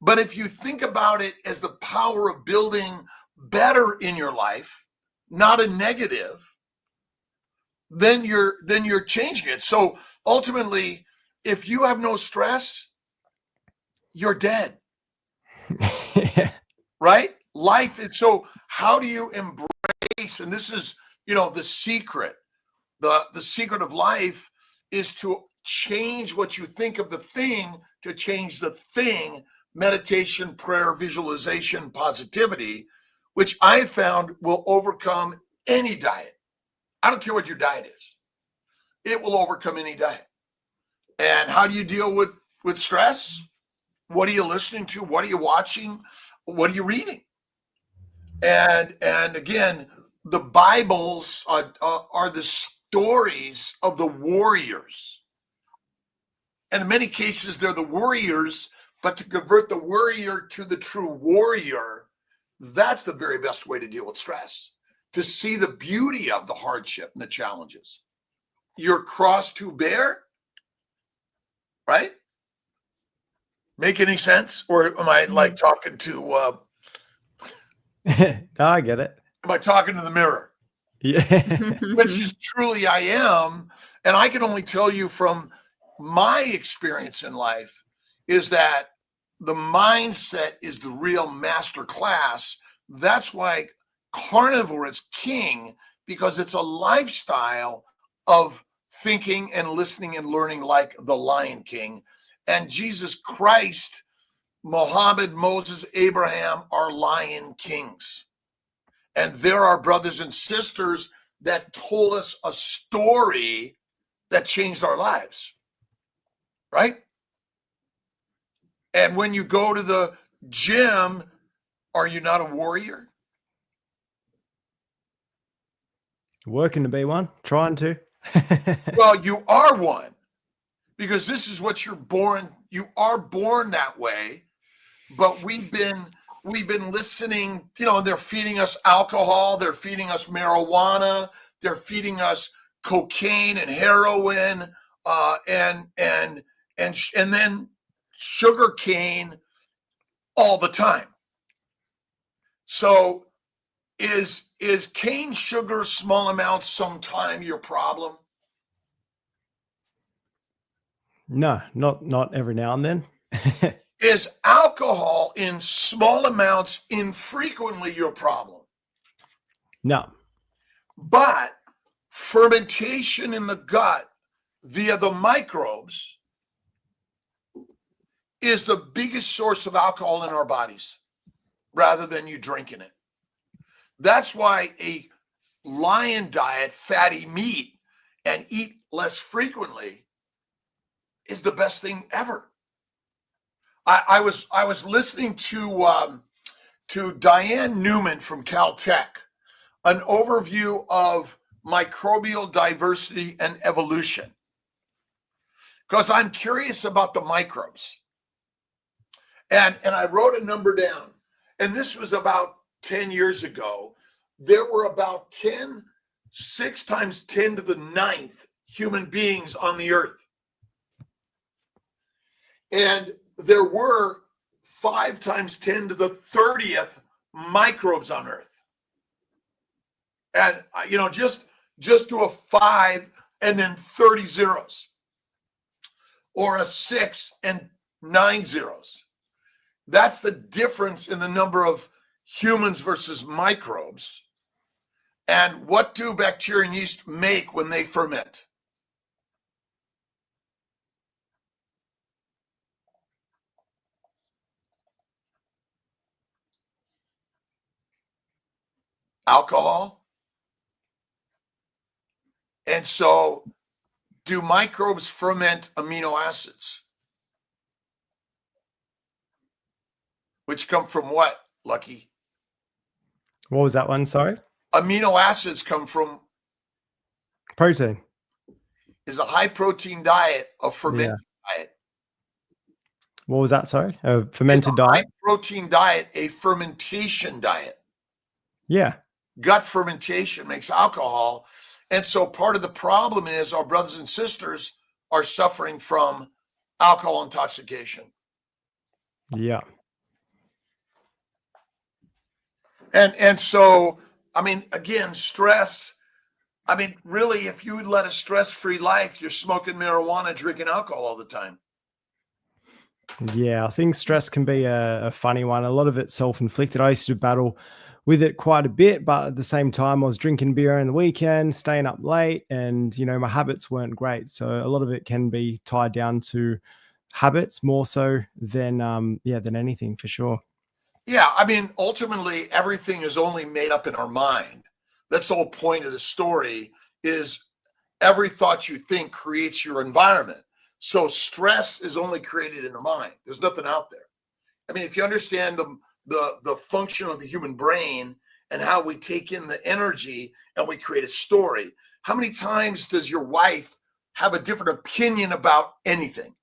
but if you think about it as the power of building better in your life, not a negative, then you're changing it. So ultimately, if you have no stress, you're dead. Right? Life is so. How do you embrace? And this is, the secret. The secret of life is to change what you think of the thing to change the thing. Meditation, prayer, visualization, positivity, which I found will overcome any diet. I don't care what your diet is. It will overcome any diet. And how do you deal with stress? What are you listening to? What are you watching? What are you reading? And again, the Bibles are the stories of the warriors. And in many cases, they're the warriors, but to convert the warrior to the true warrior, that's the very best way to deal with stress. To see the beauty of the hardship and the challenges. Your cross to bear, right? Make any sense? Or am I like talking to... No, I get it. Am I talking to the mirror? Yeah. Which is truly I am. And I can only tell you from my experience in life is that the mindset is the real master class. That's why carnivore is king, because it's a lifestyle of thinking and listening and learning like the Lion King. And Jesus Christ, Muhammad, Moses, Abraham are lion kings. And there are brothers and sisters that told us a story that changed our lives, right? And when you go to the gym, are you not a warrior? Working to be one, trying to. Well, you are one because this is what you're born. You are born that way, but we've been listening, they're feeding us alcohol, they're feeding us marijuana, they're feeding us cocaine and heroin, and then sugar cane all the time. So is cane sugar small amounts sometime your problem? No, not every now and then. Is alcohol in small amounts infrequently your problem? No. But fermentation in the gut via the microbes is the biggest source of alcohol in our bodies rather than you drinking it. That's why a lion diet, fatty meat, and eat less frequently is the best thing ever. I was listening to Diane Newman from Caltech, an overview of microbial diversity and evolution, because I'm curious about the microbes. And I wrote a number down, and this was about 10 years ago. There were about 6 times 10 to the 9th human beings on the earth. And there were 5 times 10 to the 30th microbes on earth. And, just do a 5 and then 30 zeros, or a 6 and 9 zeros. That's the difference in the number of humans versus microbes. And what do bacteria and yeast make when they ferment? Alcohol. And so, do microbes ferment amino acids? Which come from what, Lucky? What was that one? Sorry. Amino acids come from Protein. Is a high protein diet a fermented diet? What was that? Sorry. A fermented diet? High protein diet a fermentation diet? Yeah. Gut fermentation makes alcohol. And so part of the problem is our brothers and sisters are suffering from alcohol intoxication. Yeah. And so, again, stress. Really, if you would let a stress-free life, you're smoking marijuana, drinking alcohol all the time. Yeah, I think stress can be a funny one. A lot of it's self-inflicted. I used to battle with it quite a bit, but at the same time, I was drinking beer on the weekend, staying up late, and my habits weren't great. So a lot of it can be tied down to habits more so than anything, for sure. Yeah, ultimately, everything is only made up in our mind. That's the whole point of the story, is every thought you think creates your environment. So stress is only created in the mind. There's nothing out there. If you understand the function of the human brain and how we take in the energy and we create a story, how many times does your wife have a different opinion about anything?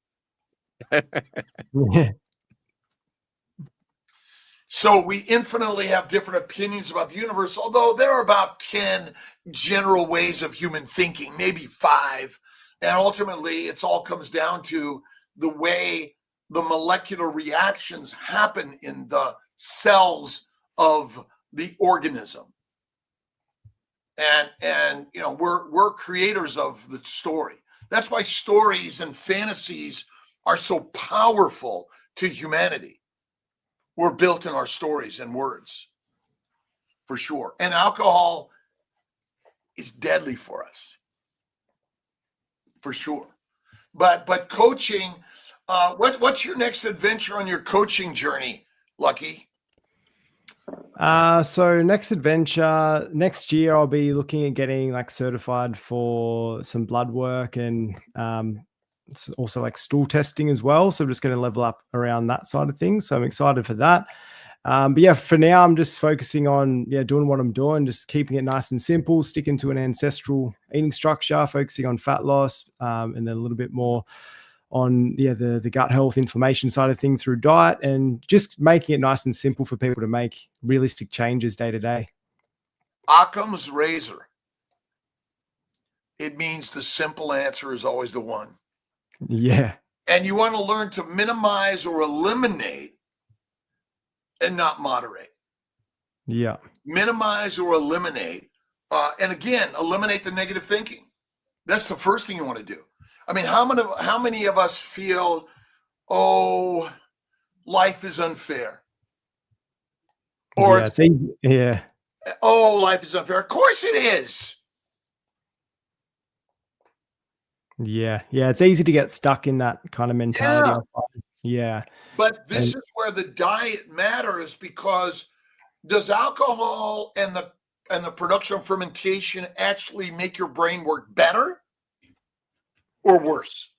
So we infinitely have different opinions about the universe, although there are about 10 general ways of human thinking, maybe 5. And ultimately, it all comes down to the way the molecular reactions happen in the cells of the organism. And we're creators of the story. That's why stories and fantasies are so powerful to humanity. We're built in our stories and words, for sure. And alcohol is deadly for us, for sure. But coaching, what's your next adventure on your coaching journey, Lucky? So next adventure, next year, I'll be looking at getting certified for some blood work and also stool testing as well. So I'm just going to level up around that side of things. So I'm excited for that. But yeah, for now, I'm just focusing on doing what I'm doing, just keeping it nice and simple, sticking to an ancestral eating structure, focusing on fat loss, and then a little bit more on the gut health, inflammation side of things through diet, and just making it nice and simple for people to make realistic changes day to day. Occam's razor. It means the simple answer is always the one. Yeah. And you want to learn to minimize or eliminate and not moderate. Yeah. Minimize or eliminate. And again, eliminate the negative thinking. That's the first thing you want to do. I mean, how many of us feel, oh, life is unfair? Or oh, life is unfair. Of course it is. Yeah. It's easy to get stuck in that kind of mentality. Yeah. But this is where the diet matters, because does alcohol and the production of fermentation actually make your brain work better or worse?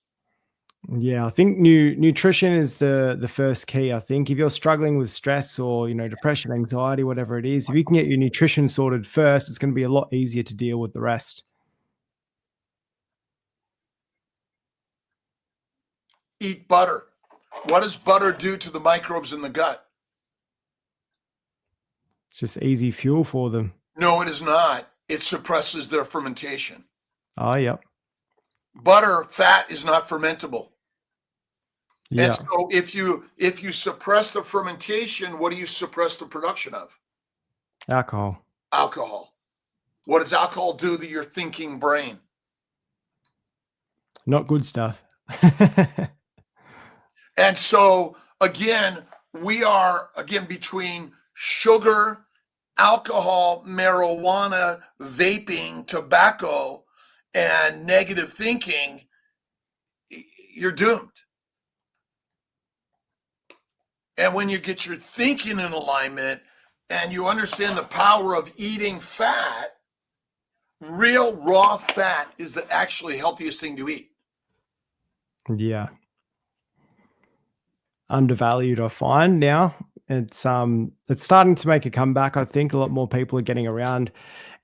Yeah, I think nutrition is the first key. I think if you're struggling with stress or depression, anxiety, whatever it is, if you can get your nutrition sorted first, it's going to be a lot easier to deal with the rest. Eat butter. What does butter do to the microbes in the gut? It's just easy fuel for them. No, it is not. It suppresses their fermentation. Oh, yep. Butter, fat is not fermentable. Yeah. And so if you suppress the fermentation, what do you suppress the production of? Alcohol. Alcohol. What does alcohol do to your thinking brain? Not good stuff. And so again, we are between sugar, alcohol, marijuana, vaping, tobacco, and negative thinking. You're doomed. And when you get your thinking in alignment and you understand the power of eating fat, real raw fat is the actually healthiest thing to eat. Yeah. Undervalued, I find now. It's starting to make a comeback. I think a lot more people are getting around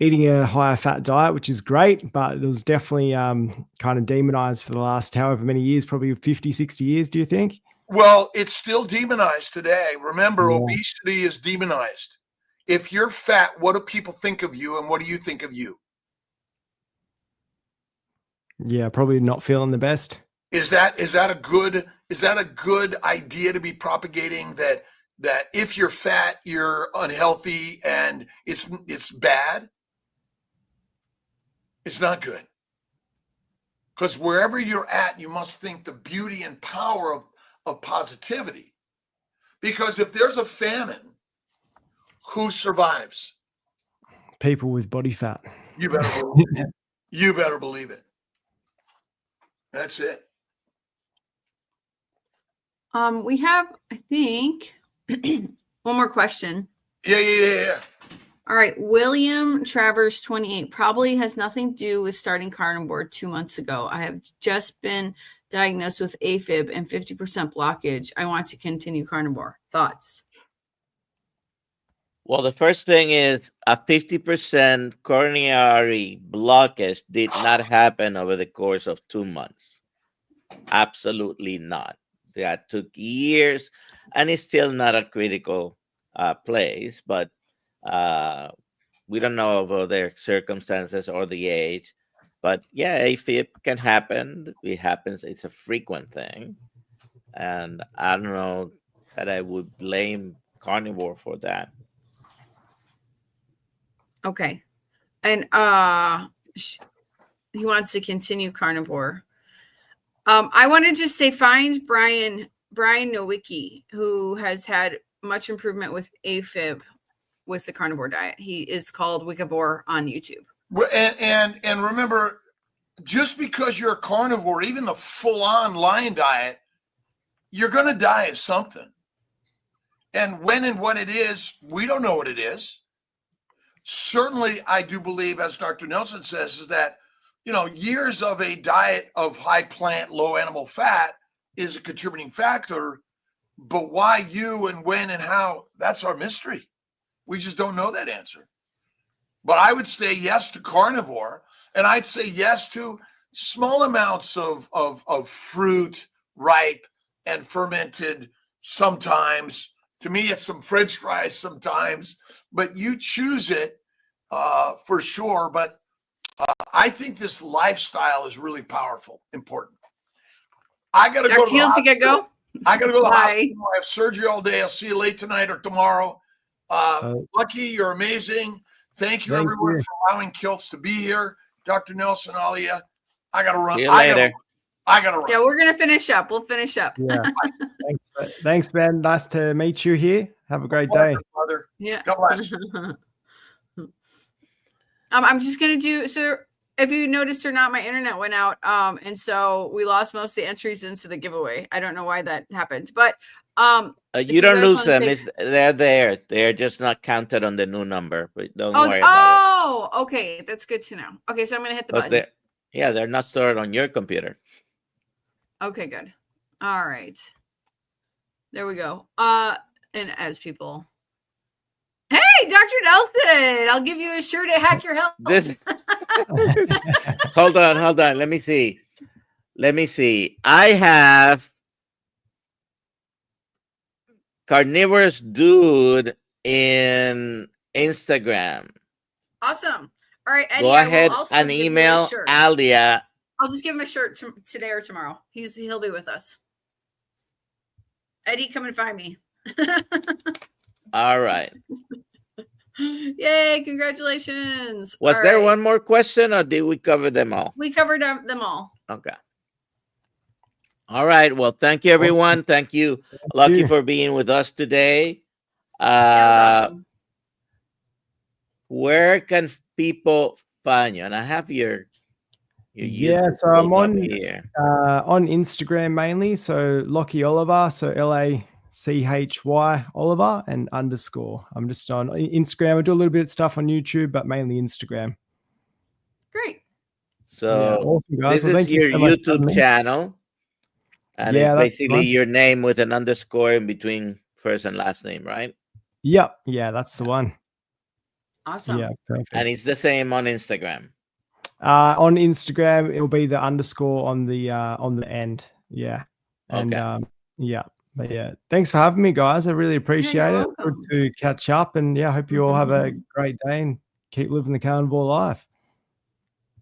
eating a higher fat diet, which is great, but it was definitely kind of demonized for the last however many years, probably 50, 60 years, do you think? Well, it's still demonized today. Remember, obesity is demonized. If you're fat, what do people think of you, and what do you think of you? Yeah, probably not feeling the best. Is that a good idea to be propagating that if you're fat, you're unhealthy and it's bad? It's not good. Because wherever you're at, you must think the beauty and power of positivity. Because if there's a famine, who survives? People with body fat. You better believe it. You better believe it. That's it. We have, I think, one more question. Yeah. All right. William Travers 28 probably has nothing to do with starting carnivore 2 months ago. I have just been diagnosed with AFib and 50% blockage. I want to continue carnivore. Thoughts? Well, the first thing is a 50% coronary blockage did not happen over the course of 2 months. Absolutely not. That took years, and it's still not a critical place, but we don't know about their circumstances or the age. But yeah, AFib can happen. It happens. It's a frequent thing. And I don't know that I would blame carnivore for that. Okay. And he wants to continue carnivore. I want to just say, find Brian Nowicki, who has had much improvement with AFib with the carnivore diet. He is called Wikivore on YouTube. And remember, just because you're a carnivore, even the full-on lion diet, you're going to die of something. And when and what it is, we don't know what it is. Certainly, I do believe, as Dr. Nelson says, is that years of a diet of high plant, low animal fat is a contributing factor. But why you and when and how, that's our mystery. We just don't know that answer. But I would say yes to carnivore, and I'd say yes to small amounts of fruit, ripe and fermented sometimes. To me, it's some French fries sometimes, but you choose it for sure. But I think this lifestyle is really powerful, important. I got to go to the hospital. Go. I got to go to the Bye. hospital. I have surgery all day. I'll see you late tonight or tomorrow. Lucky, you're amazing. Thank you, everyone, for allowing Kiltz to be here. Dr. Nelson, Alia, I got to run. See you later. I got to run. Yeah, we're going to finish up. We'll finish up. Yeah. Thanks, Ben. Nice to meet you here. Have a great day. Brother. Yeah. God bless. I'm just going to do, so if you noticed or not, my internet went out. And so we lost most of the entries into the giveaway. I don't know why that happened, but you don't lose them. They're there. They're just not counted on the new number, but don't worry about it. Oh, okay. That's good to know. Okay, so I'm going to hit the button. They're not stored on your computer. Okay, good. All right. There we go. And as people. Hey, Dr. Nelson, I'll give you a shirt at Hack Your Health. Hold on. Let me see. I have Carnivorous Dude in Instagram. Awesome. All right, Eddie, go ahead and email Alia. I'll just give him a shirt today or tomorrow. He'll be with us. Eddie, come and find me. All right. Yay, congratulations. Was there one more question, or did we cover them all? We covered them all. Okay. All right. Well, thank you, everyone. Thank you, Lachy, for being with us today. That was awesome. Where can people find you? And I have your so I'm on Instagram mainly. So Lachy Oliver, so LACHY Oliver and _. I'm just on Instagram. I do a little bit of stuff on YouTube, but mainly Instagram. Great. So awesome, guys. This is your YouTube channel. And it's basically your name with an underscore in between first and last name, right? Yep. Yeah, that's the one. Awesome. Yeah, perfect. And it's the same on Instagram. On Instagram, it'll be the underscore on the end. Yeah. And okay. But yeah, thanks for having me, guys. I really appreciate it. Good to catch up, and I hope you all have a great day and keep living the carnivore life.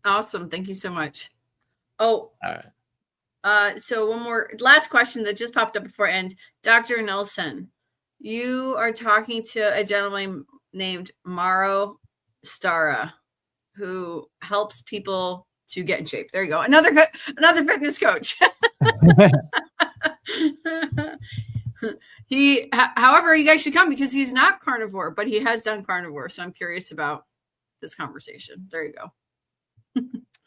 Awesome. Thank you so much. Oh, all right. So one more last question that just popped up before end. Dr. Nelson, you are talking to a gentleman named Mauro Stara, who helps people to get in shape. There you go. Another fitness coach. However, you guys should come because he's not carnivore, but he has done carnivore. So I'm curious about this conversation. There you go.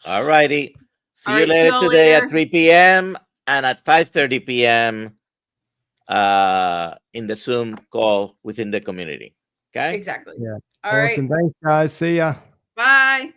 All righty. See you later today at 3 p.m. and at 5:30 p.m. In the Zoom call within the community. Okay. Exactly. Yeah. All right. Thanks, guys. See ya. Bye.